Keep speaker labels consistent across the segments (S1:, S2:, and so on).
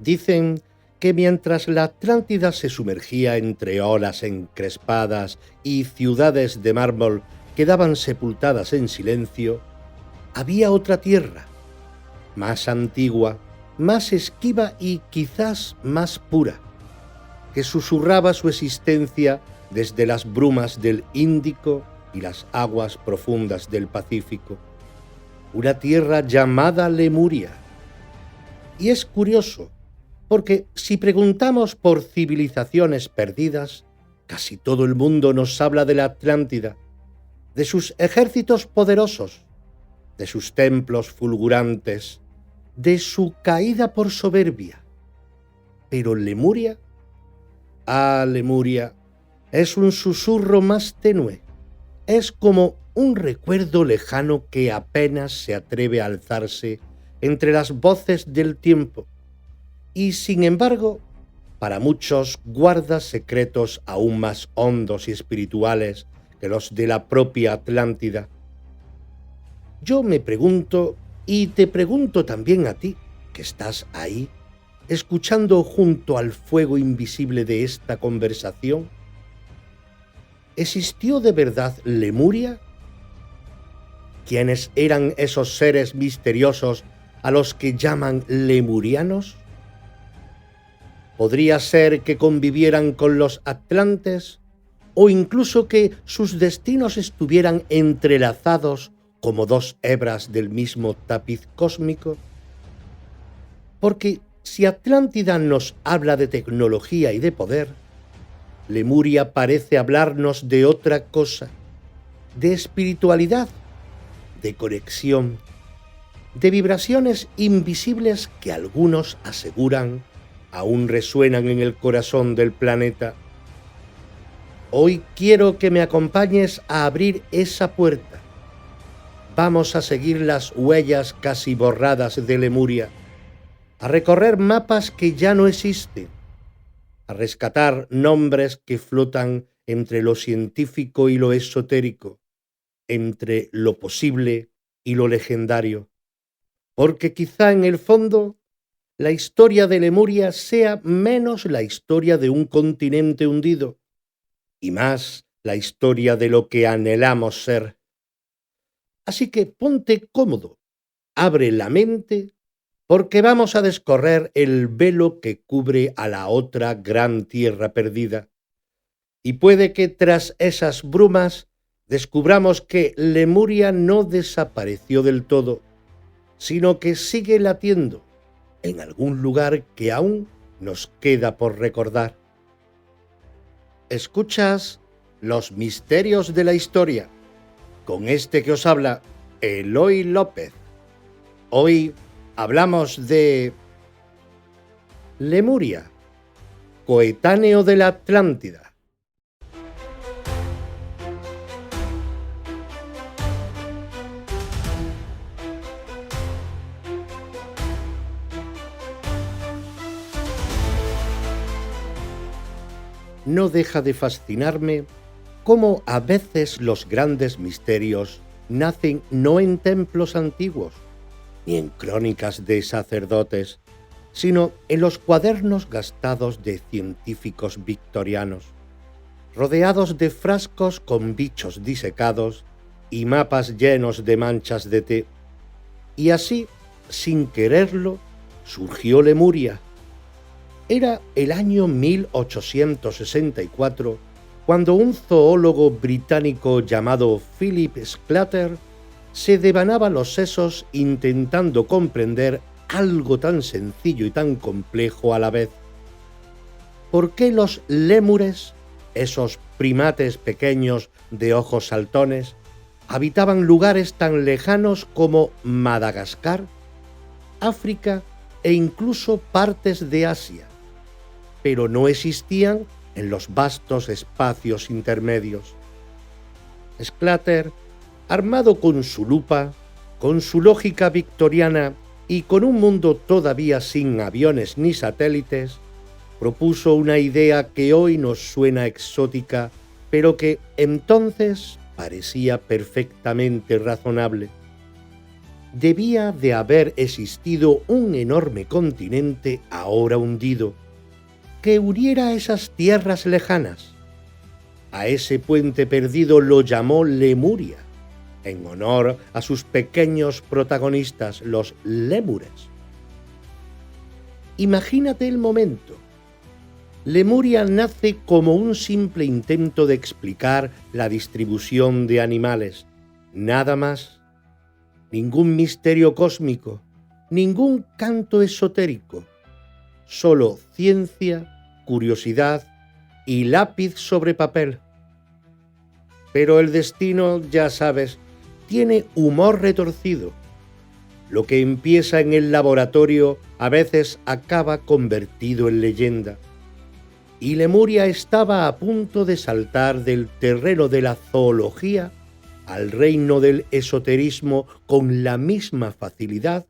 S1: Dicen que mientras la Atlántida se sumergía entre olas encrespadas y ciudades de mármol quedaban sepultadas en silencio, había otra tierra, más antigua, más esquiva y quizás más pura, que susurraba su existencia desde las brumas del Índico y las aguas profundas del Pacífico, una tierra llamada Lemuria. Y es curioso, porque si preguntamos por civilizaciones perdidas, casi todo el mundo nos habla de la Atlántida, de sus ejércitos poderosos, de sus templos fulgurantes, de su caída por soberbia. Pero Lemuria, Lemuria, es un susurro más tenue, es como un recuerdo lejano que apenas se atreve a alzarse entre las voces del tiempo, y sin embargo, para muchos guarda secretos aún más hondos y espirituales que los de la propia Atlántida. Yo me pregunto, y te pregunto también a ti, que estás ahí, escuchando junto al fuego invisible de esta conversación, ¿existió de verdad Lemuria? ¿Quiénes eran esos seres misteriosos a los que llaman lemurianos? ¿Podría ser que convivieran con los atlantes o incluso que sus destinos estuvieran entrelazados como dos hebras del mismo tapiz cósmico? Porque si Atlántida nos habla de tecnología y de poder, Lemuria parece hablarnos de otra cosa, de espiritualidad, de conexión, de vibraciones invisibles que algunos aseguran aún resuenan en el corazón del planeta. Hoy quiero que me acompañes a abrir esa puerta. Vamos a seguir las huellas casi borradas de Lemuria, a recorrer mapas que ya no existen, a rescatar nombres que flotan entre lo científico y lo esotérico, entre lo posible y lo legendario, porque quizá en el fondo la historia de Lemuria sea menos la historia de un continente hundido y más la historia de lo que anhelamos ser. Así que ponte cómodo, abre la mente, porque vamos a descorrer el velo que cubre a la otra gran tierra perdida. Y puede que tras esas brumas descubramos que Lemuria no desapareció del todo, sino que sigue latiendo en algún lugar que aún nos queda por recordar. Escuchas Los Misterios de la Historia, con este que os habla, Eloy López. Hoy hablamos de Lemuria, coetáneo de la Atlántida. No deja de fascinarme cómo a veces los grandes misterios nacen no en templos antiguos, ni en crónicas de sacerdotes, sino en los cuadernos gastados de científicos victorianos, rodeados de frascos con bichos disecados y mapas llenos de manchas de té. Y así, sin quererlo, surgió Lemuria. Era el año 1864 cuando un zoólogo británico llamado Philip Sclater se devanaba los sesos intentando comprender algo tan sencillo y tan complejo a la vez. ¿Por qué los lémures, esos primates pequeños de ojos saltones, habitaban lugares tan lejanos como Madagascar, África e incluso partes de Asia, pero no existían en los vastos espacios intermedios? Sclater, armado con su lupa, con su lógica victoriana y con un mundo todavía sin aviones ni satélites, propuso una idea que hoy nos suena exótica, pero que entonces parecía perfectamente razonable. debía de haber existido un enorme continente ahora hundido, que uniera esas tierras lejanas. A ese puente perdido lo llamó Lemuria, en honor a sus pequeños protagonistas, los lémures. Imagínate el momento. Lemuria nace como un simple intento de explicar la distribución de animales, nada más. Ningún misterio cósmico, ningún canto esotérico, solo ciencia, curiosidad y lápiz sobre papel. Pero el destino, ya sabes, tiene humor retorcido. Lo que empieza en el laboratorio a veces acaba convertido en leyenda. Y Lemuria estaba a punto de saltar del terreno de la zoología al reino del esoterismo con la misma facilidad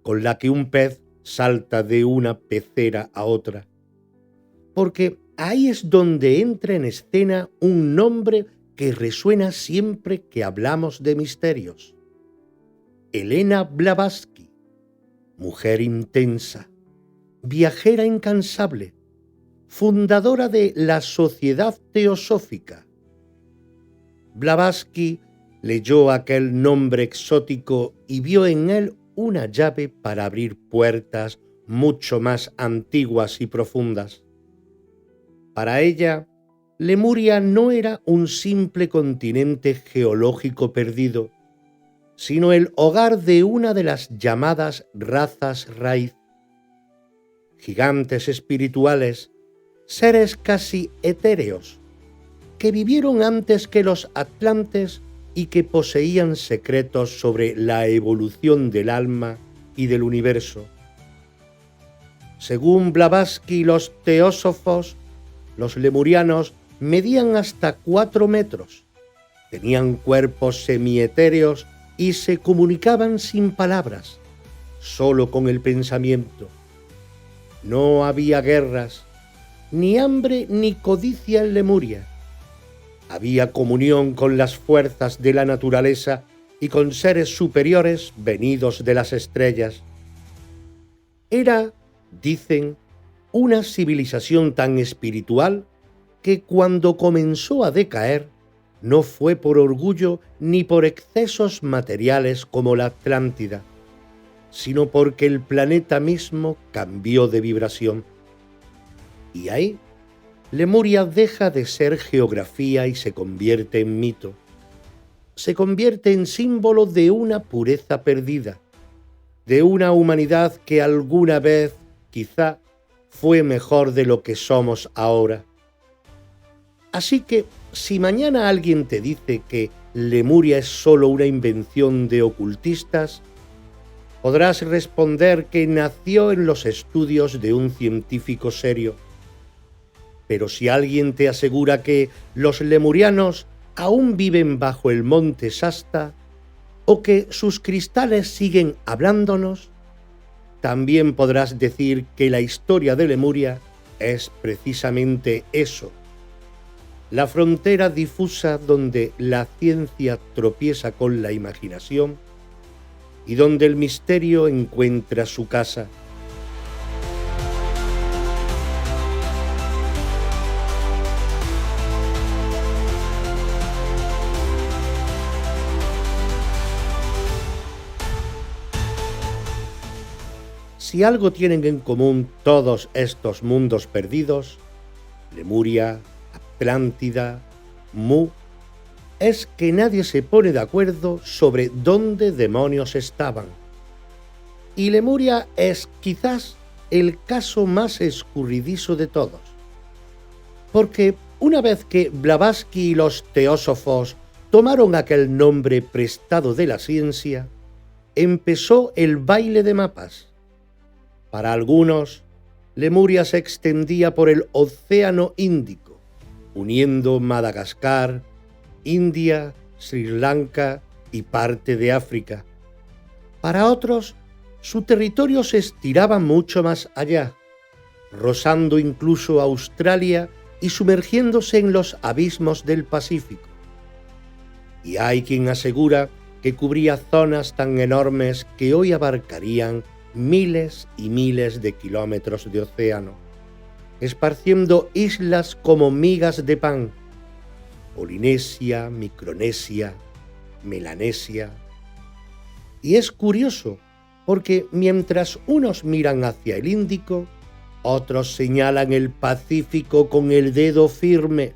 S1: con la que un pez salta de una pecera a otra. Porque ahí es donde entra en escena un nombre que resuena siempre que hablamos de misterios. Helena Blavatsky, mujer intensa, viajera incansable, fundadora de la Sociedad Teosófica. Blavatsky leyó aquel nombre exótico y vio en él una llave para abrir puertas mucho más antiguas y profundas. Para ella, Lemuria no era un simple continente geológico perdido, sino el hogar de una de las llamadas razas raíz. Gigantes espirituales, seres casi etéreos, que vivieron antes que los atlantes y que poseían secretos sobre la evolución del alma y del universo. Según Blavatsky, los teósofos, los lemurianos, medían hasta 4 metros, tenían cuerpos semietérios y se comunicaban sin palabras, solo con el pensamiento. No había guerras, ni hambre ni codicia en Lemuria. Había comunión con las fuerzas de la naturaleza y con seres superiores venidos de las estrellas. Era, dicen, una civilización tan espiritual que cuando comenzó a decaer no fue por orgullo ni por excesos materiales como la Atlántida, sino porque el planeta mismo cambió de vibración. Y ahí, Lemuria deja de ser geografía y se convierte en mito. Se convierte en símbolo de una pureza perdida, de una humanidad que alguna vez, quizá, fue mejor de lo que somos ahora. Así que, si mañana alguien te dice que Lemuria es solo una invención de ocultistas, podrás responder que nació en los estudios de un científico serio. Pero si alguien te asegura que los lemurianos aún viven bajo el monte Shasta o que sus cristales siguen hablándonos, también podrás decir que la historia de Lemuria es precisamente eso, la frontera difusa donde la ciencia tropieza con la imaginación y donde el misterio encuentra su casa. Si algo tienen en común todos estos mundos perdidos, Lemuria, Atlántida, Mu, es que nadie se pone de acuerdo sobre dónde demonios estaban. Y Lemuria es quizás el caso más escurridizo de todos. Porque una vez que Blavatsky y los teósofos tomaron aquel nombre prestado de la ciencia, empezó el baile de mapas. Para algunos, Lemuria se extendía por el Océano Índico, uniendo Madagascar, India, Sri Lanka y parte de África. Para otros, su territorio se estiraba mucho más allá, rozando incluso Australia y sumergiéndose en los abismos del Pacífico. Y hay quien asegura que cubría zonas tan enormes que hoy abarcarían miles y miles de kilómetros de océano, esparciendo islas como migas de pan: Polinesia, Micronesia, Melanesia. Y es curioso, porque mientras unos miran hacia el Índico, otros señalan el Pacífico con el dedo firme,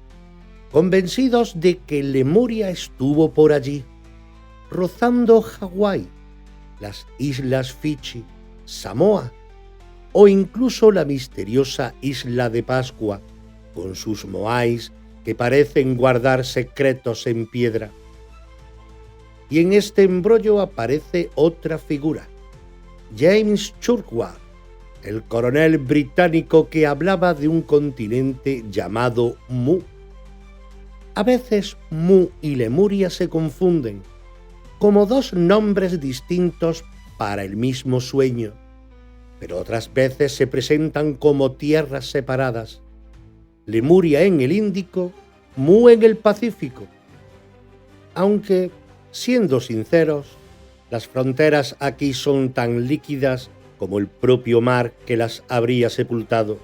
S1: convencidos de que Lemuria estuvo por allí, rozando Hawái, las Islas Fichi, Samoa o incluso la misteriosa Isla de Pascua, con sus moais que parecen guardar secretos en piedra. Y en este embrollo aparece otra figura, James Churchward, el coronel británico que hablaba de un continente llamado Mu. A veces Mu y Lemuria se confunden, como dos nombres distintos para el mismo sueño, pero otras veces se presentan como tierras separadas: Lemuria en el Índico, Mu en el Pacífico. Aunque, siendo sinceros, las fronteras aquí son tan líquidas como el propio mar que las habría sepultado.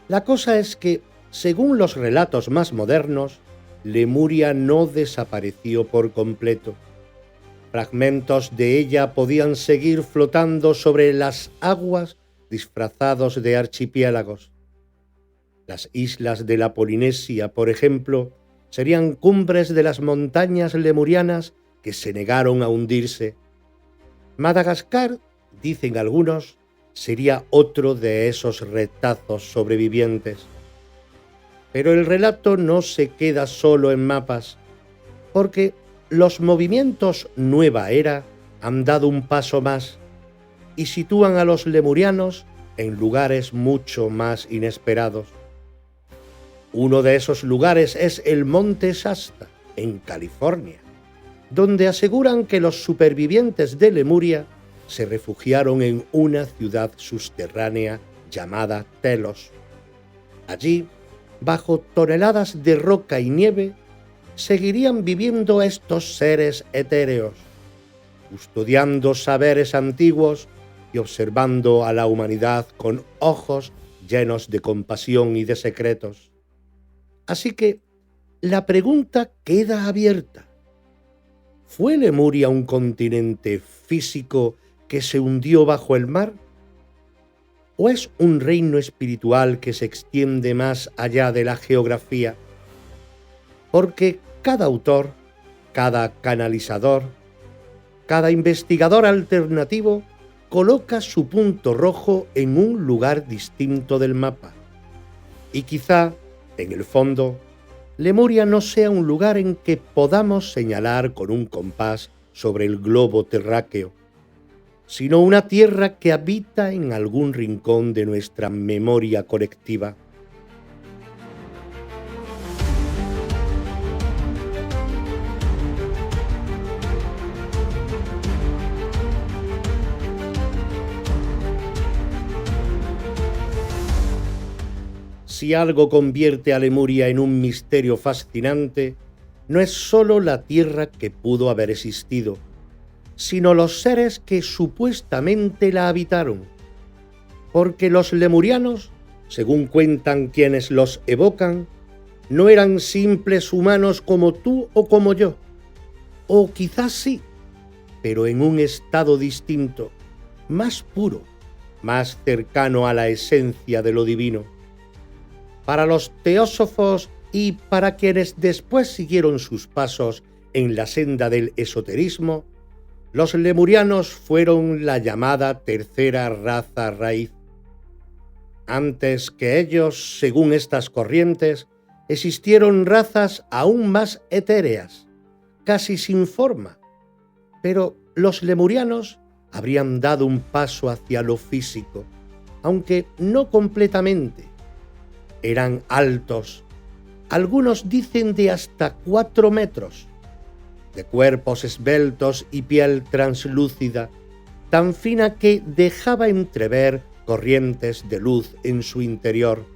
S1: La cosa es que, según los relatos más modernos, Lemuria no desapareció por completo. Fragmentos de ella podían seguir flotando sobre las aguas disfrazados de archipiélagos. Las islas de la Polinesia, por ejemplo, serían cumbres de las montañas lemurianas que se negaron a hundirse. Madagascar, dicen algunos, sería otro de esos retazos sobrevivientes. Pero el relato no se queda solo en mapas, porque los movimientos Nueva Era han dado un paso más y sitúan a los lemurianos en lugares mucho más inesperados. Uno de esos lugares es el Monte Shasta, en California, donde aseguran que los supervivientes de Lemuria se refugiaron en una ciudad subterránea llamada Telos. Allí, bajo toneladas de roca y nieve, seguirían viviendo estos seres etéreos, custodiando saberes antiguos y observando a la humanidad con ojos llenos de compasión y de secretos. Así que la pregunta queda abierta: ¿fue Lemuria un continente físico que se hundió bajo el mar? ¿O es un reino espiritual que se extiende más allá de la geografía? Porque cada autor, cada canalizador, cada investigador alternativo coloca su punto rojo en un lugar distinto del mapa. Y quizá, en el fondo, Lemuria no sea un lugar en que podamos señalar con un compás sobre el globo terráqueo, sino una tierra que habita en algún rincón de nuestra memoria colectiva. Si algo convierte a Lemuria en un misterio fascinante, no es sólo la tierra que pudo haber existido, sino los seres que supuestamente la habitaron. Porque los lemurianos, según cuentan quienes los evocan, no eran simples humanos como tú o como yo, o quizás sí, pero en un estado distinto, más puro, más cercano a la esencia de lo divino. Para los teósofos y para quienes después siguieron sus pasos en la senda del esoterismo, los lemurianos fueron la llamada tercera raza raíz. Antes que ellos, según estas corrientes, existieron razas aún más etéreas, casi sin forma, pero los lemurianos habrían dado un paso hacia lo físico, aunque no completamente. Eran altos, algunos dicen de hasta 4 metros, de cuerpos esbeltos y piel translúcida, tan fina que dejaba entrever corrientes de luz en su interior.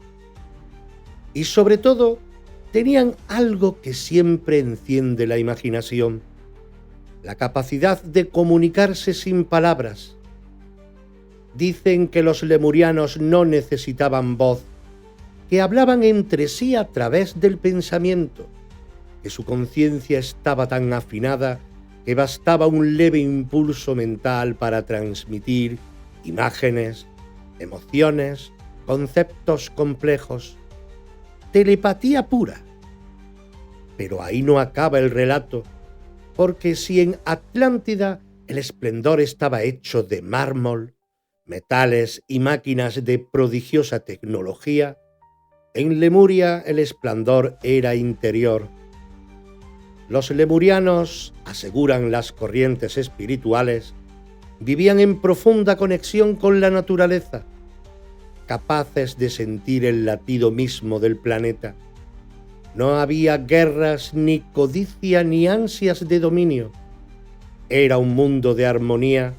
S1: Y sobre todo, tenían algo que siempre enciende la imaginación: la capacidad de comunicarse sin palabras. Dicen que los lemurianos no necesitaban voz, que hablaban entre sí a través del pensamiento, que su conciencia estaba tan afinada que bastaba un leve impulso mental para transmitir imágenes, emociones, conceptos complejos, telepatía pura. Pero ahí no acaba el relato, porque si en Atlántida el esplendor estaba hecho de mármol, metales y máquinas de prodigiosa tecnología, en Lemuria el esplendor era interior. Los lemurianos, aseguran las corrientes espirituales, vivían en profunda conexión con la naturaleza, capaces de sentir el latido mismo del planeta. No había guerras, ni codicia, ni ansias de dominio. Era un mundo de armonía,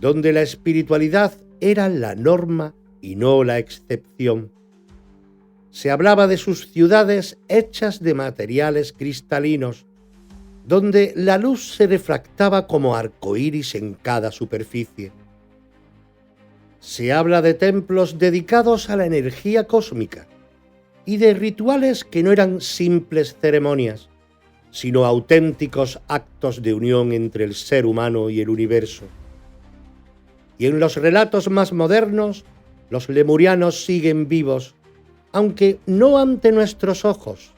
S1: donde la espiritualidad era la norma y no la excepción. Se hablaba de sus ciudades hechas de materiales cristalinos, donde la luz se refractaba como arcoíris en cada superficie. Se habla de templos dedicados a la energía cósmica y de rituales que no eran simples ceremonias, sino auténticos actos de unión entre el ser humano y el universo. Y en los relatos más modernos, los lemurianos siguen vivos, aunque no ante nuestros ojos.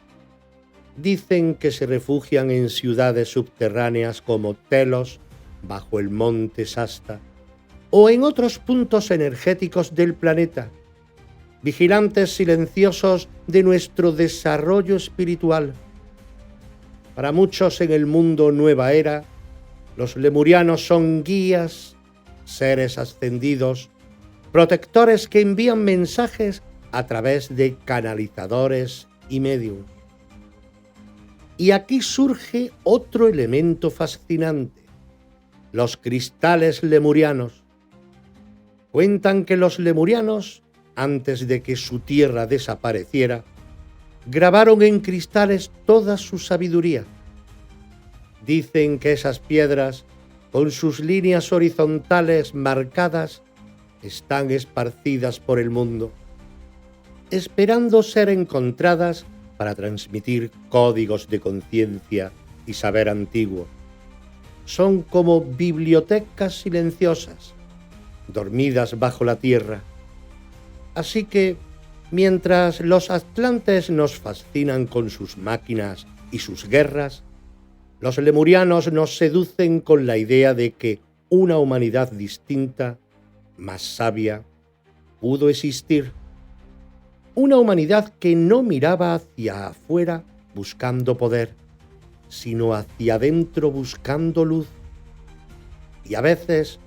S1: Dicen que se refugian en ciudades subterráneas como Telos, bajo el monte Shasta, o en otros puntos energéticos del planeta, vigilantes silenciosos de nuestro desarrollo espiritual. Para muchos en el mundo Nueva Era, los lemurianos son guías, seres ascendidos, protectores que envían mensajes a través de canalizadores y mediums. Y aquí surge otro elemento fascinante: los cristales lemurianos. Cuentan que los lemurianos, antes de que su tierra desapareciera, grabaron en cristales toda su sabiduría. Dicen que esas piedras, con sus líneas horizontales marcadas, están esparcidas por el mundo, esperando ser encontradas para transmitir códigos de conciencia y saber antiguo. Son como bibliotecas silenciosas, dormidas bajo la tierra. Así que, mientras los atlantes nos fascinan con sus máquinas y sus guerras, los lemurianos nos seducen con la idea de que una humanidad distinta, más sabia, pudo existir. Una humanidad que no miraba hacia afuera buscando poder, sino hacia adentro buscando luz. Y a veces,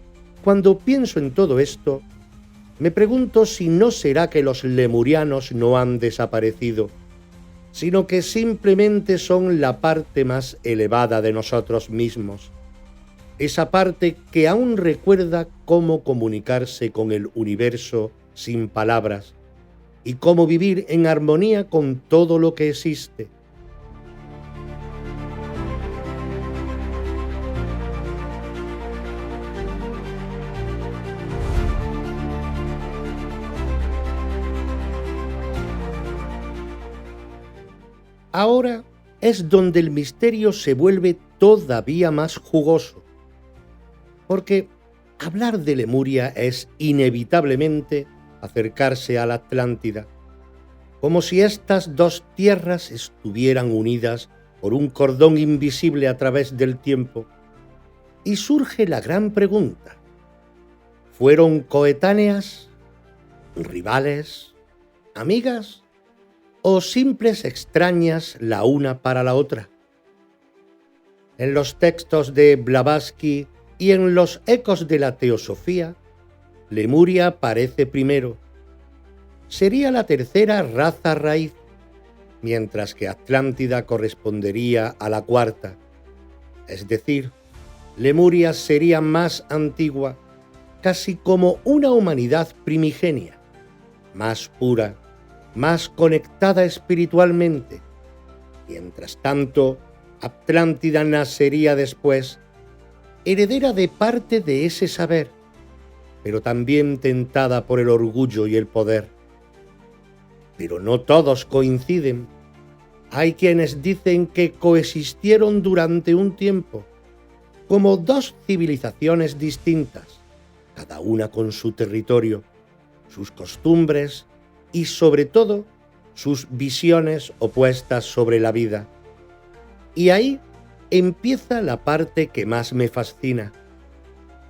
S1: cuando pienso en todo esto, me pregunto si no será que los lemurianos no han desaparecido, sino que simplemente son la parte más elevada de nosotros mismos, esa parte que aún recuerda cómo comunicarse con el universo sin palabras y cómo vivir en armonía con todo lo que existe. Ahora es donde el misterio se vuelve todavía más jugoso, porque hablar de Lemuria es inevitablemente acercarse a la Atlántida, como si estas dos tierras estuvieran unidas por un cordón invisible a través del tiempo. Y surge la gran pregunta: ¿fueron coetáneas, rivales, amigas o simples extrañas la una para la otra? En los textos de Blavatsky y en los ecos de la teosofía, Lemuria aparece primero. Sería la tercera raza raíz, mientras que Atlántida correspondería a la cuarta. Es decir, Lemuria sería más antigua, casi como una humanidad primigenia, más pura, más conectada espiritualmente. Mientras tanto, Atlántida nacería después, heredera de parte de ese saber, pero también tentada por el orgullo y el poder. Pero no todos coinciden. Hay quienes dicen que coexistieron durante un tiempo, como dos civilizaciones distintas, cada una con su territorio, sus costumbres y, sobre todo, sus visiones opuestas sobre la vida. Y ahí empieza la parte que más me fascina,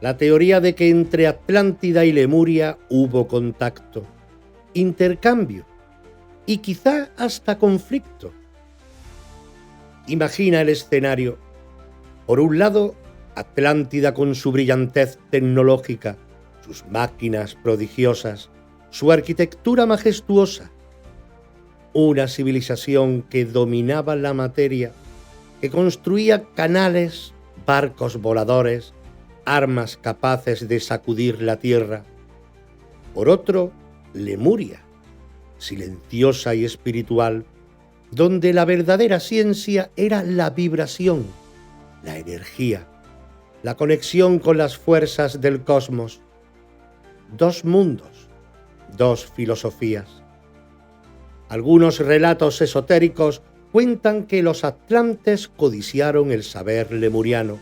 S1: la teoría de que entre Atlántida y Lemuria hubo contacto, intercambio y quizá hasta conflicto. Imagina el escenario. Por un lado, Atlántida con su brillantez tecnológica, sus máquinas prodigiosas, su arquitectura majestuosa. Una civilización que dominaba la materia, que construía canales, barcos voladores, armas capaces de sacudir la tierra. Por otro, Lemuria, silenciosa y espiritual, donde la verdadera ciencia era la vibración, la energía, la conexión con las fuerzas del cosmos. Dos mundos, dos filosofías. Algunos relatos esotéricos cuentan que los atlantes codiciaron el saber lemuriano,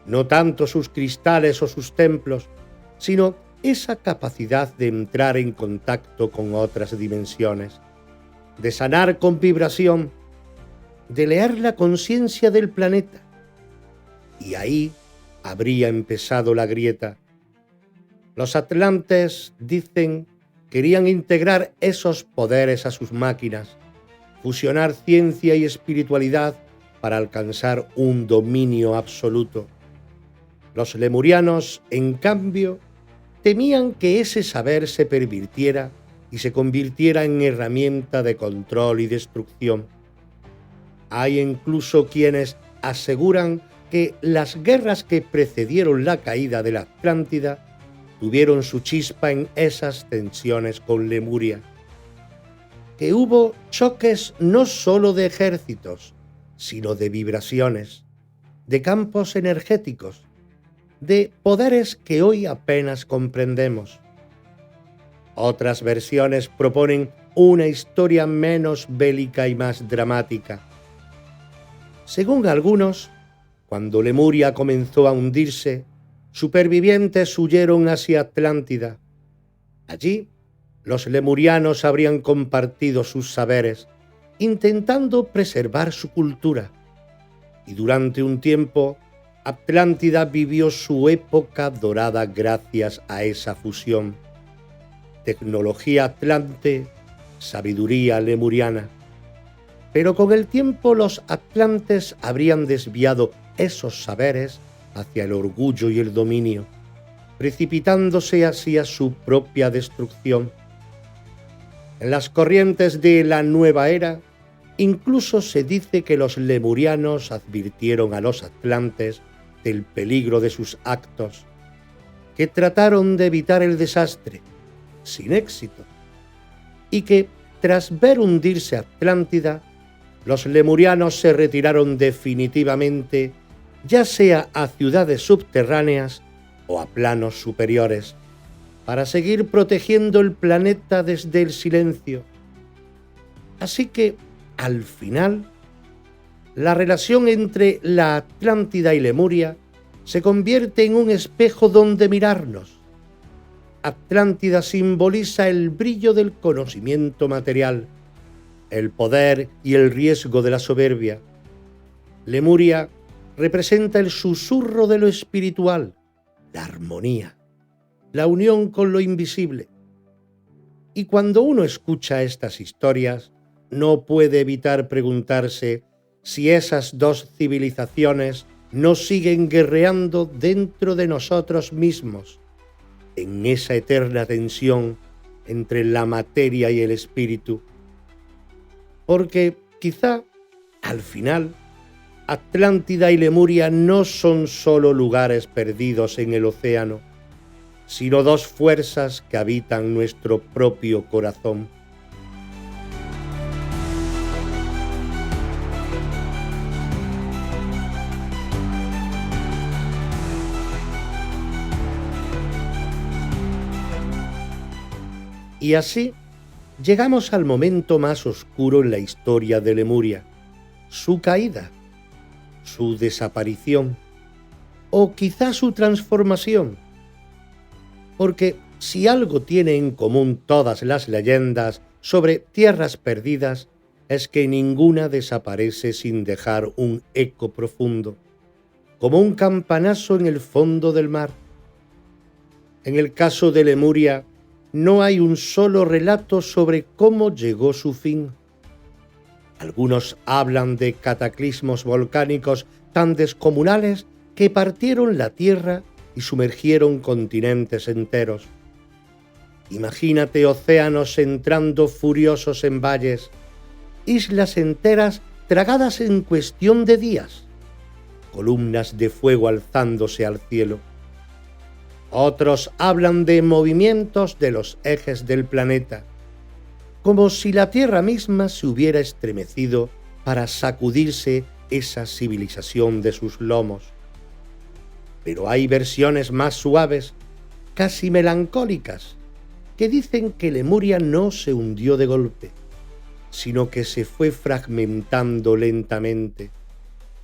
S1: no tanto sus cristales o sus templos, sino esa capacidad de entrar en contacto con otras dimensiones, de sanar con vibración, de leer la conciencia del planeta. Y ahí habría empezado la grieta. Los atlantes, dicen, querían integrar esos poderes a sus máquinas, fusionar ciencia y espiritualidad para alcanzar un dominio absoluto. Los lemurianos, en cambio, temían que ese saber se pervirtiera y se convirtiera en herramienta de control y destrucción. Hay incluso quienes aseguran que las guerras que precedieron la caída de la Atlántida tuvieron su chispa en esas tensiones con Lemuria, que hubo choques no solo de ejércitos, sino de vibraciones, de campos energéticos, de poderes que hoy apenas comprendemos. Otras versiones proponen una historia menos bélica y más dramática. Según algunos, cuando Lemuria comenzó a hundirse, supervivientes huyeron hacia Atlántida. Allí, los lemurianos habrían compartido sus saberes, intentando preservar su cultura. Y durante un tiempo, Atlántida vivió su época dorada gracias a esa fusión. Tecnología atlante, sabiduría lemuriana. Pero con el tiempo los atlantes habrían desviado esos saberes hacia el orgullo y el dominio, precipitándose así a su propia destrucción. En las corrientes de la nueva era, incluso se dice que los lemurianos advirtieron a los atlantes del peligro de sus actos, que trataron de evitar el desastre, sin éxito, y que, tras ver hundirse Atlántida, los lemurianos se retiraron definitivamente, ya sea a ciudades subterráneas o a planos superiores, para seguir protegiendo el planeta desde el silencio. Así que, al final, la relación entre la Atlántida y Lemuria se convierte en un espejo donde mirarnos. Atlántida simboliza el brillo del conocimiento material, el poder y el riesgo de la soberbia. Lemuria representa el susurro de lo espiritual, la armonía, la unión con lo invisible. Y cuando uno escucha estas historias, no puede evitar preguntarse si esas dos civilizaciones no siguen guerreando dentro de nosotros mismos, en esa eterna tensión entre la materia y el espíritu. Porque quizá, al final, Atlántida y Lemuria no son solo lugares perdidos en el océano, sino dos fuerzas que habitan nuestro propio corazón. Y así llegamos al momento más oscuro en la historia de Lemuria, su caída, su desaparición o quizá su transformación. Porque si algo tiene en común todas las leyendas sobre tierras perdidas, es que ninguna desaparece sin dejar un eco profundo, como un campanazo en el fondo del mar. En el caso de Lemuria, no hay un solo relato sobre cómo llegó su fin. Algunos hablan de cataclismos volcánicos tan descomunales que partieron la tierra y sumergieron continentes enteros. Imagínate océanos entrando furiosos en valles, islas enteras tragadas en cuestión de días, columnas de fuego alzándose al cielo. Otros hablan de movimientos de los ejes del planeta, como si la Tierra misma se hubiera estremecido para sacudirse esa civilización de sus lomos. Pero hay versiones más suaves, casi melancólicas, que dicen que Lemuria no se hundió de golpe, sino que se fue fragmentando lentamente,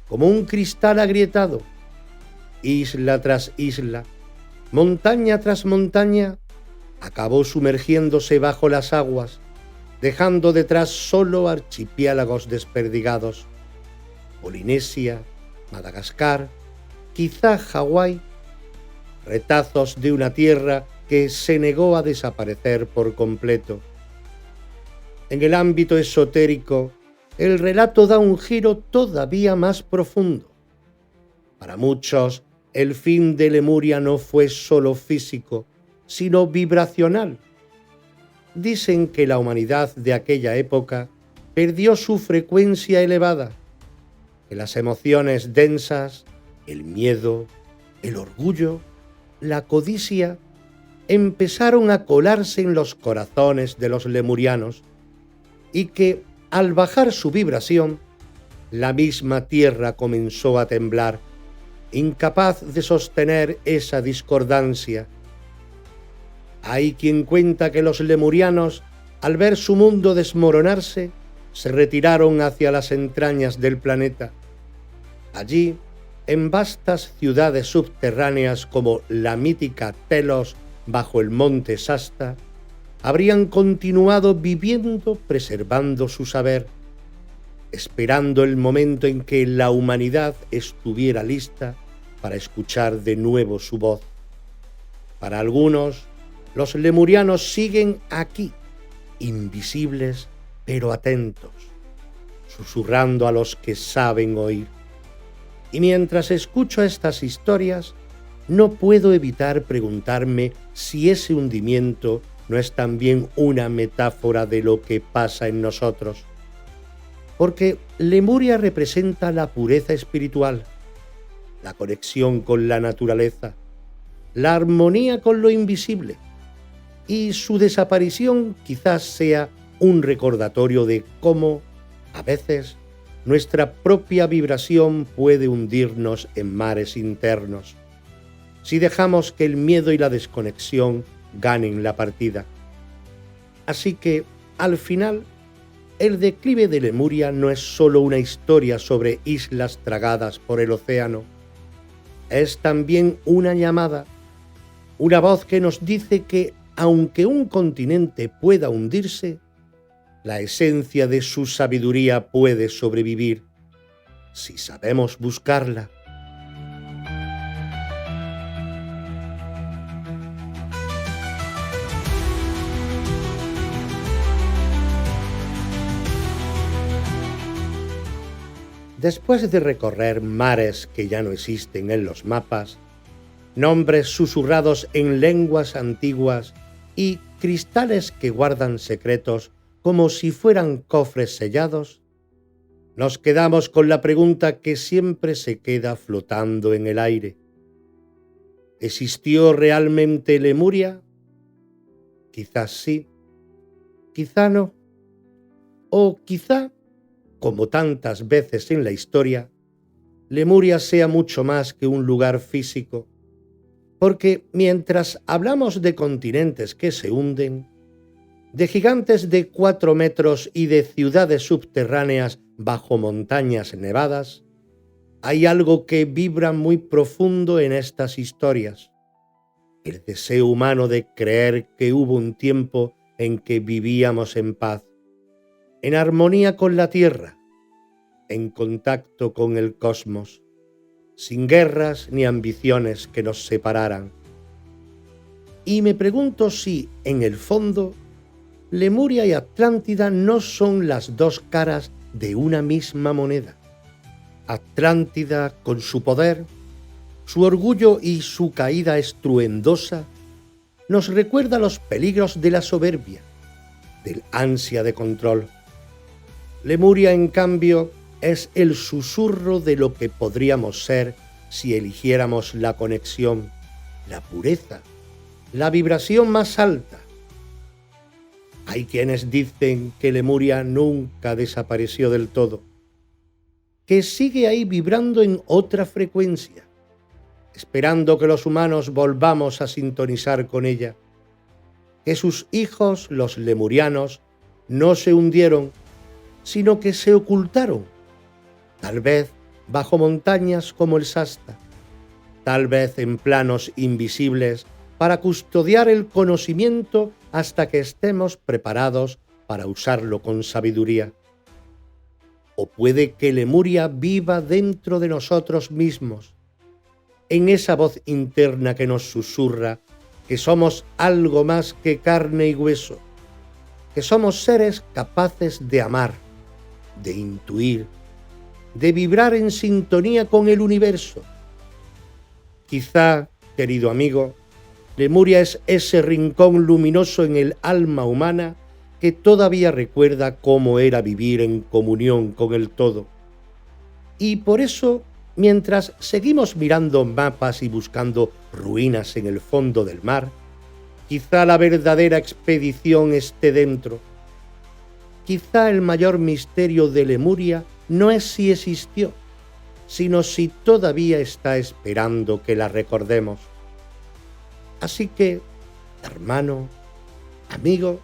S1: como un cristal agrietado. Isla tras isla, montaña tras montaña, acabó sumergiéndose bajo las aguas, dejando detrás solo archipiélagos desperdigados. Polinesia, Madagascar, quizá Hawái, retazos de una tierra que se negó a desaparecer por completo. En el ámbito esotérico, el relato da un giro todavía más profundo. Para muchos, el fin de Lemuria no fue solo físico, sino vibracional. Dicen que la humanidad de aquella época perdió su frecuencia elevada, que las emociones densas, el miedo, el orgullo, la codicia, empezaron a colarse en los corazones de los lemurianos y que, al bajar su vibración, la misma tierra comenzó a temblar, incapaz de sostener esa discordancia. Hay quien cuenta que los lemurianos, al ver su mundo desmoronarse, se retiraron hacia las entrañas del planeta. Allí, en vastas ciudades subterráneas como la mítica Telos bajo el monte Shasta, habrían continuado viviendo preservando su saber, esperando el momento en que la humanidad estuviera lista para escuchar de nuevo su voz. Para algunos, los lemurianos siguen aquí, invisibles pero atentos, susurrando a los que saben oír. Y mientras escucho estas historias, no puedo evitar preguntarme si ese hundimiento no es también una metáfora de lo que pasa en nosotros. Porque Lemuria representa la pureza espiritual, la conexión con la naturaleza, la armonía con lo invisible, y su desaparición quizás sea un recordatorio de cómo, a veces, nuestra propia vibración puede hundirnos en mares internos, si dejamos que el miedo y la desconexión ganen la partida. Así que, al final, el declive de Lemuria no es solo una historia sobre islas tragadas por el océano, es también una llamada, una voz que nos dice que, aunque un continente pueda hundirse, la esencia de su sabiduría puede sobrevivir, si sabemos buscarla. Después de recorrer mares que ya no existen en los mapas, nombres susurrados en lenguas antiguas y cristales que guardan secretos como si fueran cofres sellados, nos quedamos con la pregunta que siempre se queda flotando en el aire. ¿Existió realmente Lemuria? Quizás sí, quizá no, o quizá, como tantas veces en la historia, Lemuria sea mucho más que un lugar físico, porque mientras hablamos de continentes que se hunden, de gigantes de 4 metros y de ciudades subterráneas bajo montañas nevadas, hay algo que vibra muy profundo en estas historias: el deseo humano de creer que hubo un tiempo en que vivíamos en paz, en armonía con la tierra, en contacto con el cosmos, sin guerras ni ambiciones que nos separaran. Y me pregunto si, en el fondo, Lemuria y Atlántida no son las dos caras de una misma moneda. Atlántida, con su poder, su orgullo y su caída estruendosa, nos recuerda los peligros de la soberbia, del ansia de control. Lemuria, en cambio, es el susurro de lo que podríamos ser si eligiéramos la conexión, la pureza, la vibración más alta. Hay quienes dicen que Lemuria nunca desapareció del todo, que sigue ahí vibrando en otra frecuencia, esperando que los humanos volvamos a sintonizar con ella, que sus hijos, los lemurianos, no se hundieron, sino que se ocultaron, tal vez bajo montañas como el Shasta, tal vez en planos invisibles para custodiar el conocimiento hasta que estemos preparados para usarlo con sabiduría. O puede que Lemuria viva dentro de nosotros mismos, en esa voz interna que nos susurra que somos algo más que carne y hueso, que somos seres capaces de amar, de intuir, de vibrar en sintonía con el universo. Quizá, querido amigo, Lemuria es ese rincón luminoso en el alma humana que todavía recuerda cómo era vivir en comunión con el todo. Y por eso, mientras seguimos mirando mapas y buscando ruinas en el fondo del mar, quizá la verdadera expedición esté dentro. Quizá el mayor misterio de Lemuria no es si existió, sino si todavía está esperando que la recordemos. Así que, hermano, amigo,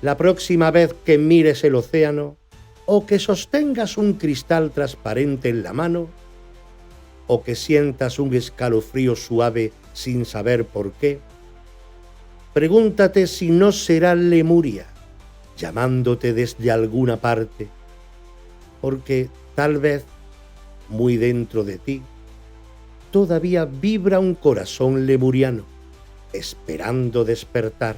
S1: la próxima vez que mires el océano o que sostengas un cristal transparente en la mano o que sientas un escalofrío suave sin saber por qué, pregúntate si no será Lemuria llamándote desde alguna parte, porque tal vez, muy dentro de ti, todavía vibra un corazón lemuriano, esperando despertar.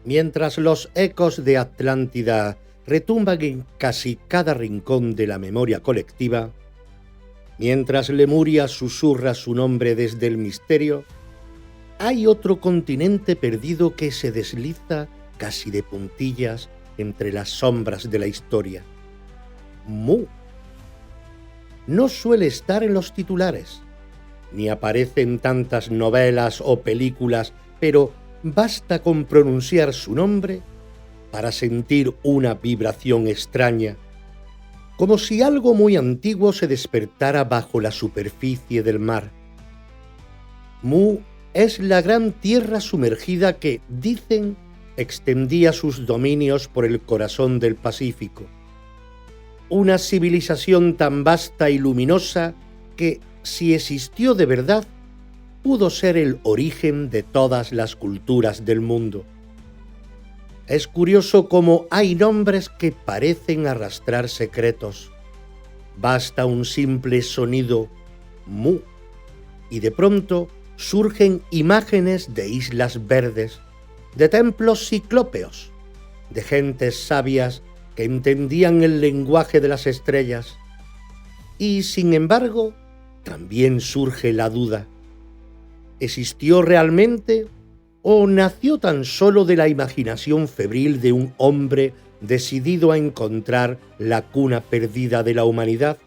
S1: Mientras los ecos de Atlántida retumban en casi cada rincón de la memoria colectiva, mientras Lemuria susurra su nombre desde el misterio, hay otro continente perdido que se desliza casi de puntillas entre las sombras de la historia. Mu. No suele estar en los titulares, ni aparece en tantas novelas o películas, pero basta con pronunciar su nombre para sentir una vibración extraña, como si algo muy antiguo se despertara bajo la superficie del mar. Mu es la gran tierra sumergida que, dicen, extendía sus dominios por el corazón del Pacífico. Una civilización tan vasta y luminosa que, si existió de verdad, pudo ser el origen de todas las culturas del mundo. Es curioso cómo hay nombres que parecen arrastrar secretos. Basta un simple sonido, mu, y de pronto surgen imágenes de islas verdes, de templos ciclópeos, de gentes sabias que entendían el lenguaje de las estrellas. Y, sin embargo, también surge la duda: ¿existió realmente o nació tan solo de la imaginación febril de un hombre decidido a encontrar la cuna perdida de la humanidad?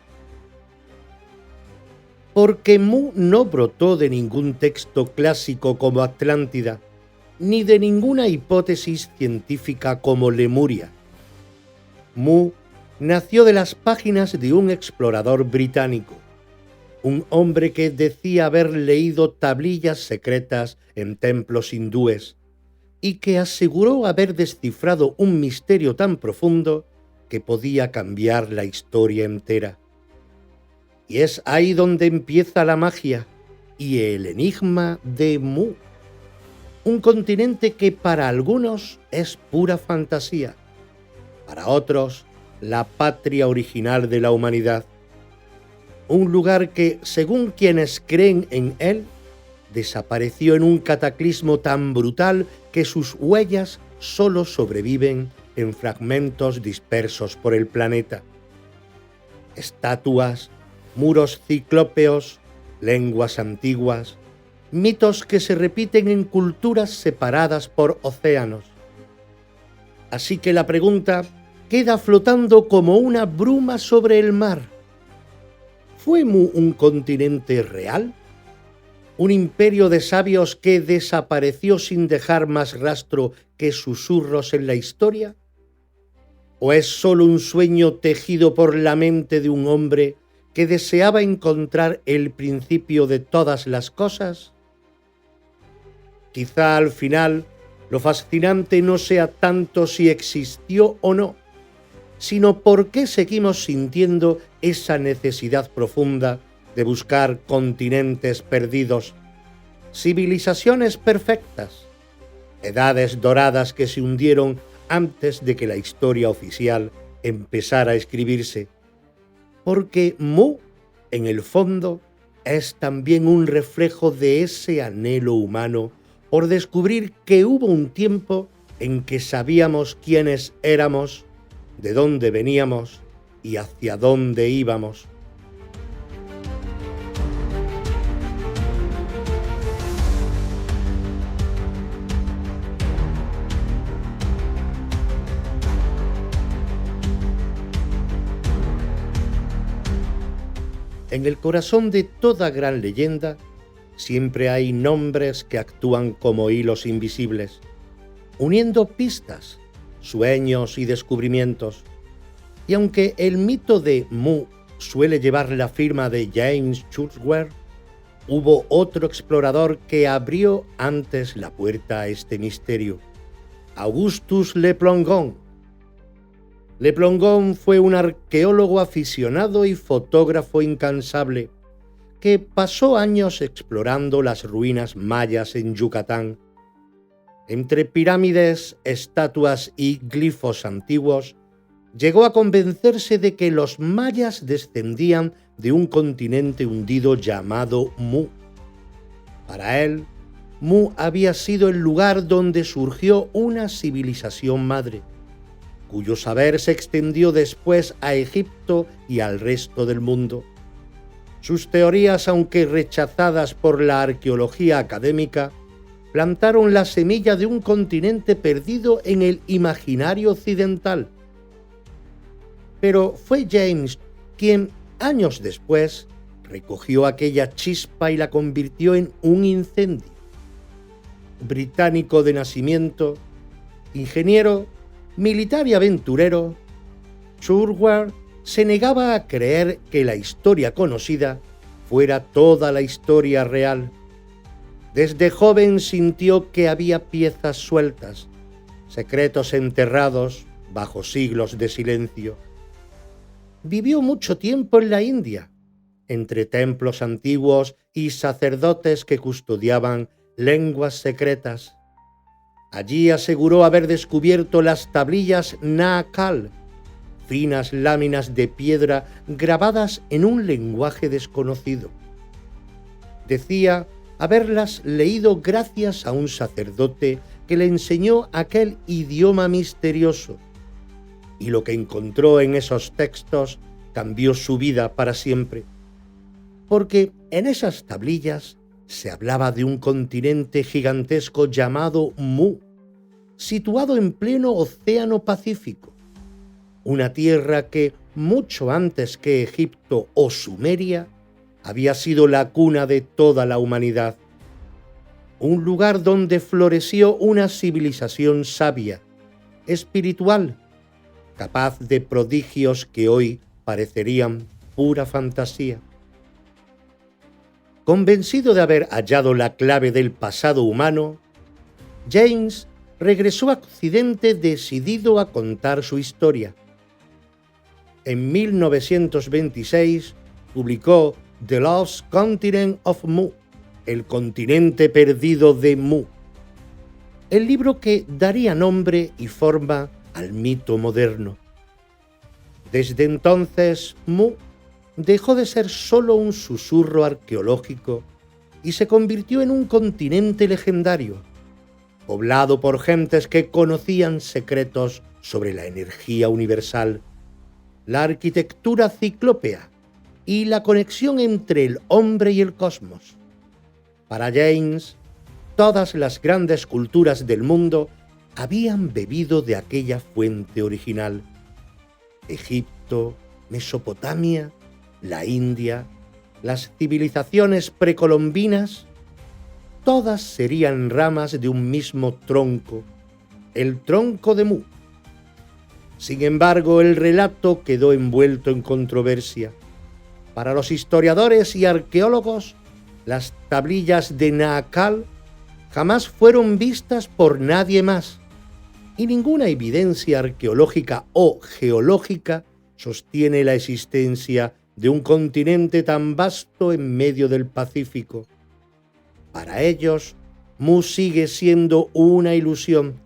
S1: Porque Mu no brotó de ningún texto clásico como Atlántida, ni de ninguna hipótesis científica como Lemuria. Mu nació de las páginas de un explorador británico, un hombre que decía haber leído tablillas secretas en templos hindúes y que aseguró haber descifrado un misterio tan profundo que podía cambiar la historia entera. Y es ahí donde empieza la magia y el enigma de Mu, un continente que para algunos es pura fantasía, para otros la patria original de la humanidad, un lugar que, según quienes creen en él, desapareció en un cataclismo tan brutal que sus huellas solo sobreviven en fragmentos dispersos por el planeta. Estatuas, muros ciclópeos, lenguas antiguas, mitos que se repiten en culturas separadas por océanos. Así que la pregunta queda flotando como una bruma sobre el mar. ¿Fue Mu un continente real? ¿Un imperio de sabios que desapareció sin dejar más rastro que susurros en la historia? ¿O es solo un sueño tejido por la mente de un hombre que deseaba encontrar el principio de todas las cosas? Quizá al final lo fascinante no sea tanto si existió o no, sino por qué seguimos sintiendo esa necesidad profunda de buscar continentes perdidos, civilizaciones perfectas, edades doradas que se hundieron antes de que la historia oficial empezara a escribirse. Porque Mu, en el fondo, es también un reflejo de ese anhelo humano por descubrir que hubo un tiempo en que sabíamos quiénes éramos, de dónde veníamos y hacia dónde íbamos. En el corazón de toda gran leyenda siempre hay nombres que actúan como hilos invisibles, uniendo pistas, sueños y descubrimientos. Y aunque el mito de Mu suele llevar la firma de James Churchward, hubo otro explorador que abrió antes la puerta a este misterio: Augustus Le Plongeon. Le Plongeon fue un arqueólogo aficionado y fotógrafo incansable que pasó años explorando las ruinas mayas en Yucatán. Entre pirámides, estatuas y glifos antiguos, llegó a convencerse de que los mayas descendían de un continente hundido llamado Mu. Para él, Mu había sido el lugar donde surgió una civilización madre, cuyo saber se extendió después a Egipto y al resto del mundo. Sus teorías, aunque rechazadas por la arqueología académica, plantaron la semilla de un continente perdido en el imaginario occidental. Pero fue James quien, años después, recogió aquella chispa y la convirtió en un incendio. Británico de nacimiento, ingeniero, militar y aventurero, Churchward se negaba a creer que la historia conocida fuera toda la historia real. Desde joven sintió que había piezas sueltas, secretos enterrados bajo siglos de silencio. Vivió mucho tiempo en la India, entre templos antiguos y sacerdotes que custodiaban lenguas secretas. Allí aseguró haber descubierto las tablillas Naakal, finas láminas de piedra grabadas en un lenguaje desconocido. Decía haberlas leído gracias a un sacerdote que le enseñó aquel idioma misterioso, y lo que encontró en esos textos cambió su vida para siempre, porque en esas tablillas se hablaba de un continente gigantesco llamado Mu, situado en pleno Océano Pacífico, una tierra que, mucho antes que Egipto o Sumeria, había sido la cuna de toda la humanidad. Un lugar donde floreció una civilización sabia, espiritual, capaz de prodigios que hoy parecerían pura fantasía. Convencido de haber hallado la clave del pasado humano, James regresó a Occidente decidido a contar su historia. En 1926 publicó The Lost Continent of Mu, El continente perdido de Mu, el libro que daría nombre y forma al mito moderno. Desde entonces, Mu dejó de ser solo un susurro arqueológico y se convirtió en un continente legendario, poblado por gentes que conocían secretos sobre la energía universal, la arquitectura ciclópea y la conexión entre el hombre y el cosmos. Para James, todas las grandes culturas del mundo habían bebido de aquella fuente original. Egipto, Mesopotamia, la India, las civilizaciones precolombinas, todas serían ramas de un mismo tronco, el tronco de Mu. Sin embargo, el relato quedó envuelto en controversia. Para los historiadores y arqueólogos, las tablillas de Naakal jamás fueron vistas por nadie más, y ninguna evidencia arqueológica o geológica sostiene la existencia de un continente tan vasto en medio del Pacífico. Para ellos, Mu sigue siendo una ilusión,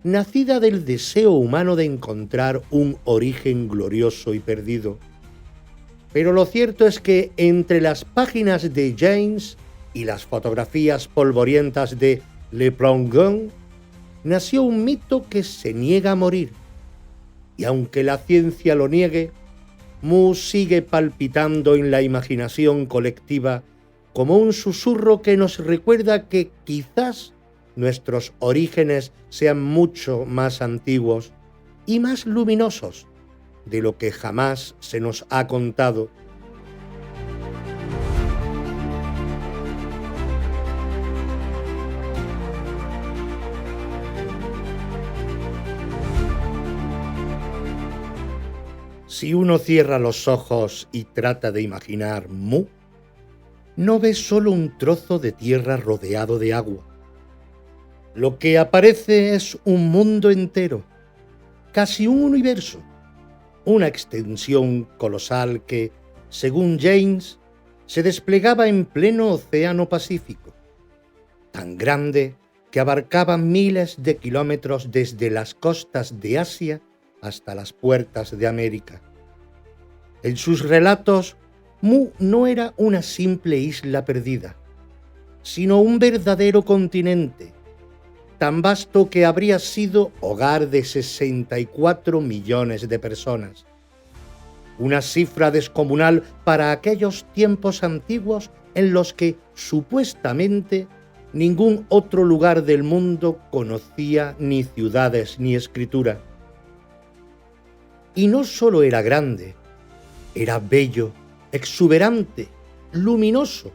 S1: nacida del deseo humano de encontrar un origen glorioso y perdido. Pero lo cierto es que entre las páginas de James y las fotografías polvorientas de Le Plongeon nació un mito que se niega a morir. Y aunque la ciencia lo niegue, Mu sigue palpitando en la imaginación colectiva como un susurro que nos recuerda que quizás nuestros orígenes sean mucho más antiguos y más luminosos de lo que jamás se nos ha contado. Si uno cierra los ojos y trata de imaginar Mu, no ve solo un trozo de tierra rodeado de agua. Lo que aparece es un mundo entero, casi un universo, una extensión colosal que, según James, se desplegaba en pleno océano Pacífico, tan grande que abarcaba miles de kilómetros desde las costas de Asia hasta las puertas de América. En sus relatos, Mu no era una simple isla perdida, sino un verdadero continente, tan vasto que habría sido hogar de 64 millones de personas. Una cifra descomunal para aquellos tiempos antiguos en los que, supuestamente, ningún otro lugar del mundo conocía ni ciudades ni escritura. Y no solo era grande, era bello, exuberante, luminoso.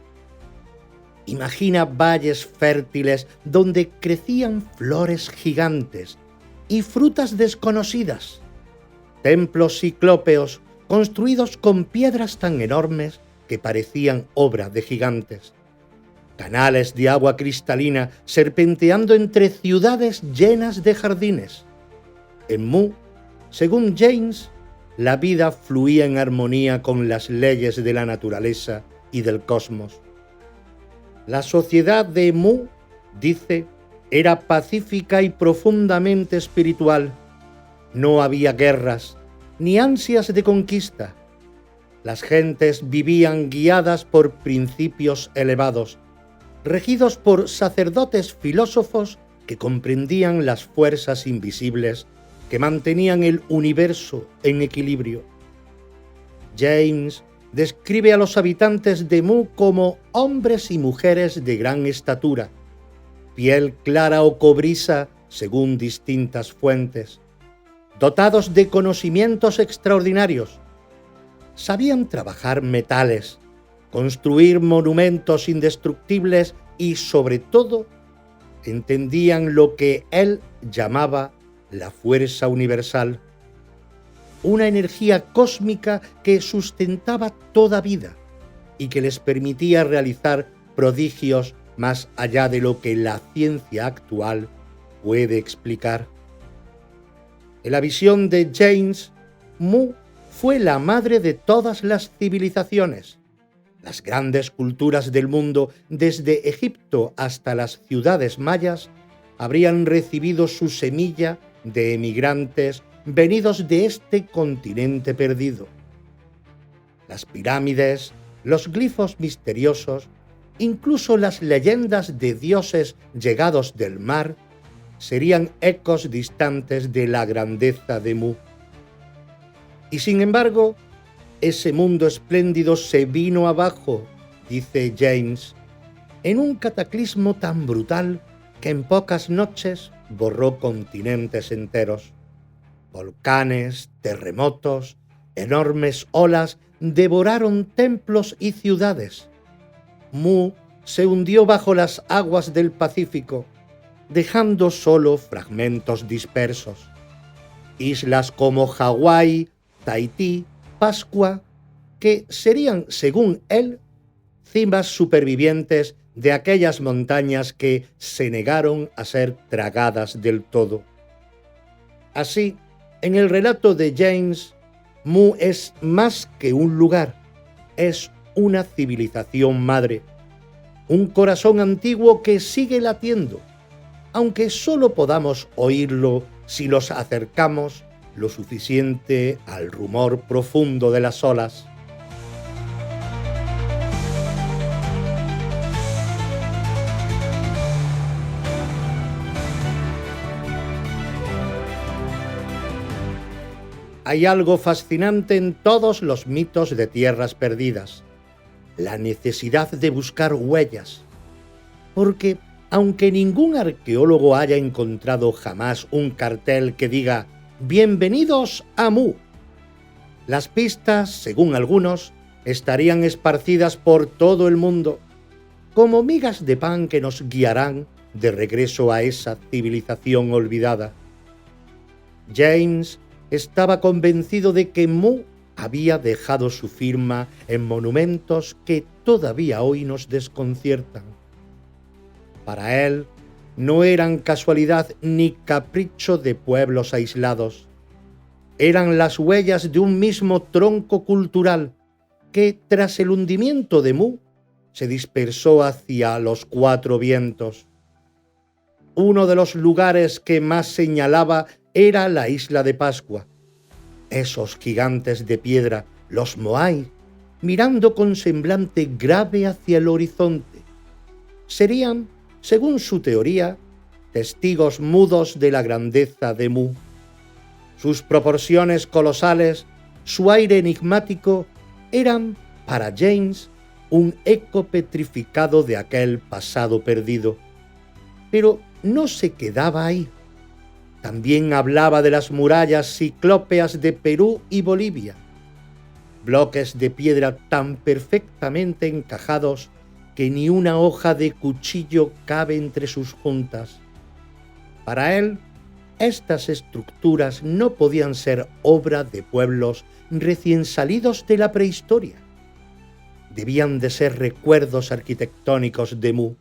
S1: Imagina valles fértiles donde crecían flores gigantes y frutas desconocidas, templos ciclópeos construidos con piedras tan enormes que parecían obra de gigantes, canales de agua cristalina serpenteando entre ciudades llenas de jardines. En Mu, según James, la vida fluía en armonía con las leyes de la naturaleza y del cosmos. La sociedad de Mu, dice, era pacífica y profundamente espiritual. No había guerras ni ansias de conquista. Las gentes vivían guiadas por principios elevados, regidos por sacerdotes filósofos que comprendían las fuerzas invisibles que mantenían el universo en equilibrio. James describe a los habitantes de Mu como hombres y mujeres de gran estatura, piel clara o cobriza según distintas fuentes, dotados de conocimientos extraordinarios. Sabían trabajar metales, construir monumentos indestructibles y, sobre todo, entendían lo que él llamaba la fuerza universal. una energía cósmica que sustentaba toda vida y que les permitía realizar prodigios más allá de lo que la ciencia actual puede explicar. En la visión de James, Mu fue la madre de todas las civilizaciones. Las grandes culturas del mundo, desde Egipto hasta las ciudades mayas, habrían recibido su semilla de emigrantes venidos de este continente perdido. Las pirámides, los glifos misteriosos, incluso las leyendas de dioses llegados del mar, serían ecos distantes de la grandeza de Mu. Y sin embargo, ese mundo espléndido se vino abajo, dice James, en un cataclismo tan brutal que en pocas noches borró continentes enteros. Volcanes, terremotos, enormes olas devoraron templos y ciudades. Mu se hundió bajo las aguas del Pacífico, dejando solo fragmentos dispersos. Islas como Hawái, Tahití, Pascua, que serían, según él, cimas supervivientes de aquellas montañas que se negaron a ser tragadas del todo. Así, en el relato de James, Mu es más que un lugar, es una civilización madre, un corazón antiguo que sigue latiendo, aunque solo podamos oírlo si nos acercamos lo suficiente al rumor profundo de las olas. Hay algo fascinante en todos los mitos de tierras perdidas, la necesidad de buscar huellas, porque aunque ningún arqueólogo haya encontrado jamás un cartel que diga «Bienvenidos a Mu», las pistas, según algunos, estarían esparcidas por todo el mundo, como migas de pan que nos guiarán de regreso a esa civilización olvidada. James estaba convencido de que Mu había dejado su firma en monumentos que todavía hoy nos desconciertan. Para él, no eran casualidad ni capricho de pueblos aislados. Eran las huellas de un mismo tronco cultural que, tras el hundimiento de Mu, se dispersó hacia los cuatro vientos. Uno de los lugares que más señalaba era la isla de Pascua. Esos gigantes de piedra, los Moai, mirando con semblante grave hacia el horizonte, serían, según su teoría, testigos mudos de la grandeza de Mu. Sus proporciones colosales, su aire enigmático, eran, para James, un eco petrificado de aquel pasado perdido. Pero no se quedaba ahí. También hablaba de las murallas ciclópeas de Perú y Bolivia, bloques de piedra tan perfectamente encajados que ni una hoja de cuchillo cabe entre sus juntas. Para él, estas estructuras no podían ser obra de pueblos recién salidos de la prehistoria. Debían de ser recuerdos arquitectónicos de Mu,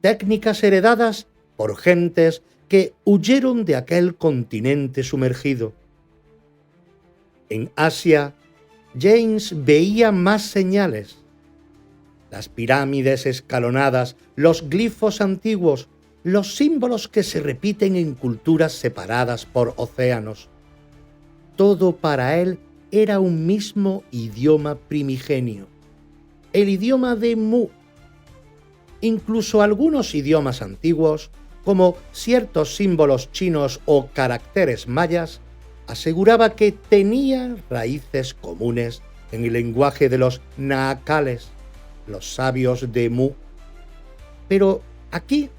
S1: técnicas heredadas por gentes que huyeron de aquel continente sumergido. En Asia, James veía más señales. Las pirámides escalonadas, los glifos antiguos, los símbolos que se repiten en culturas separadas por océanos. Todo para él era un mismo idioma primigenio, el idioma de Mu. Incluso algunos idiomas antiguos, como ciertos símbolos chinos o caracteres mayas, aseguraba que tenía raíces comunes en el lenguaje de los naacales, los sabios de Mu. Pero aquí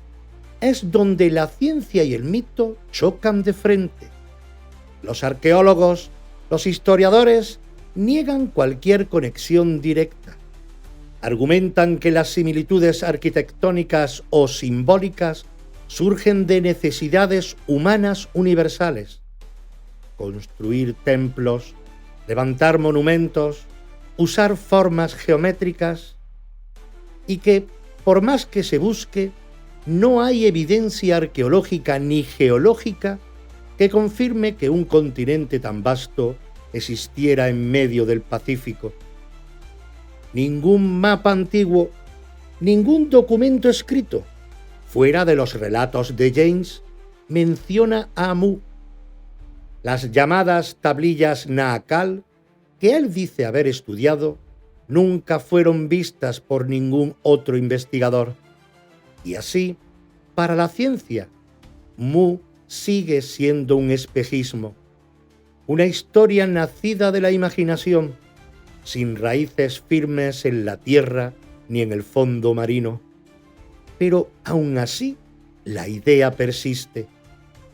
S1: es donde la ciencia y el mito chocan de frente. Los arqueólogos, los historiadores, niegan cualquier conexión directa. Argumentan que las similitudes arquitectónicas o simbólicas surgen de necesidades humanas universales. construir templos, levantar monumentos, usar formas geométricas, y que, por más que se busque, no hay evidencia arqueológica ni geológica que confirme que un continente tan vasto existiera en medio del Pacífico. Ningún mapa antiguo, ningún documento escrito, fuera de los relatos de James, menciona a Mu. Las llamadas tablillas Naakal, que él dice haber estudiado, nunca fueron vistas por ningún otro investigador. Y así, para la ciencia, Mu sigue siendo un espejismo, una historia nacida de la imaginación, sin raíces firmes en la tierra ni en el fondo marino. Pero aún así, la idea persiste,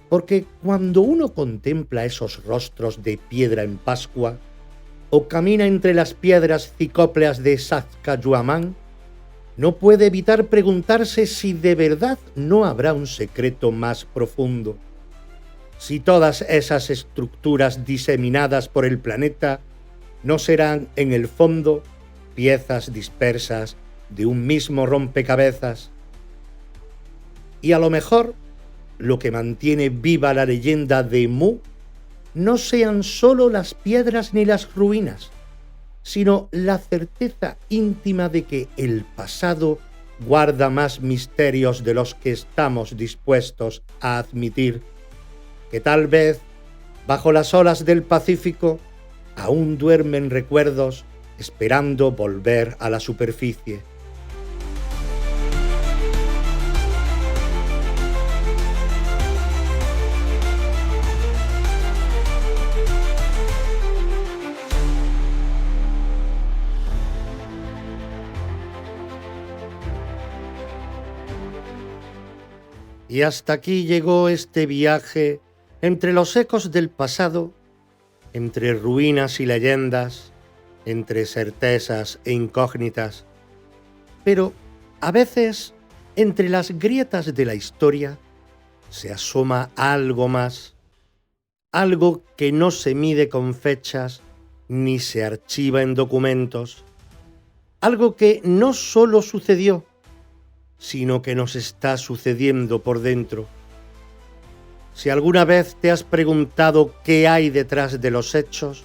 S1: porque cuando uno contempla esos rostros de piedra en Pascua, o camina entre las piedras cicópleas de Sacsayhuamán, no puede evitar preguntarse si de verdad no habrá un secreto más profundo. Si todas esas estructuras diseminadas por el planeta no serán, en el fondo, piezas dispersas de un mismo rompecabezas. Y a lo mejor, lo que mantiene viva la leyenda de Mu no sean solo las piedras ni las ruinas, sino la certeza íntima de que el pasado guarda más misterios de los que estamos dispuestos a admitir, que tal vez, bajo las olas del Pacífico, aún duermen recuerdos esperando volver a la superficie. Y hasta aquí llegó este viaje entre los ecos del pasado, entre ruinas y leyendas, entre certezas e incógnitas. Pero a veces, entre las grietas de la historia, se asoma algo más, algo que no se mide con fechas ni se archiva en documentos, algo que no solo sucedió, sino que nos está sucediendo por dentro. Si alguna vez te has preguntado qué hay detrás de los hechos,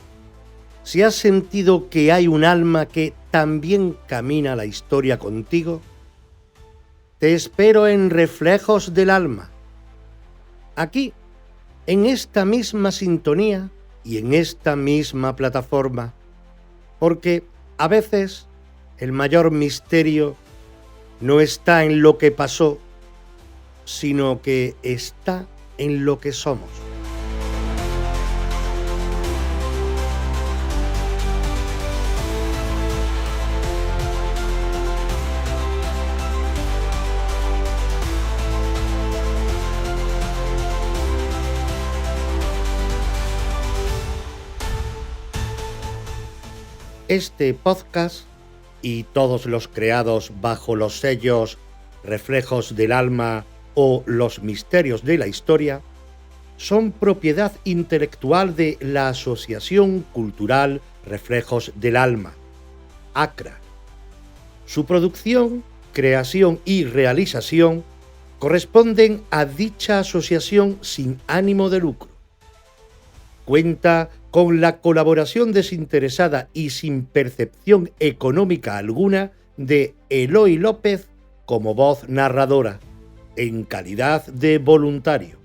S1: si has sentido que hay un alma que también camina la historia contigo, te espero en Reflejos del Alma, aquí, en esta misma sintonía y en esta misma plataforma, porque a veces el mayor misterio no está en lo que pasó, sino que está en lo que somos. Este podcast y todos los creados bajo los sellos Reflejos del Alma o Los Misterios de la Historia son propiedad intelectual de la Asociación Cultural Reflejos del Alma, ACRA. Su producción, creación y realización corresponden a dicha asociación sin ánimo de lucro. Cuenta con la colaboración desinteresada y sin percepción económica alguna de Eloy López como voz narradora, en calidad de voluntario.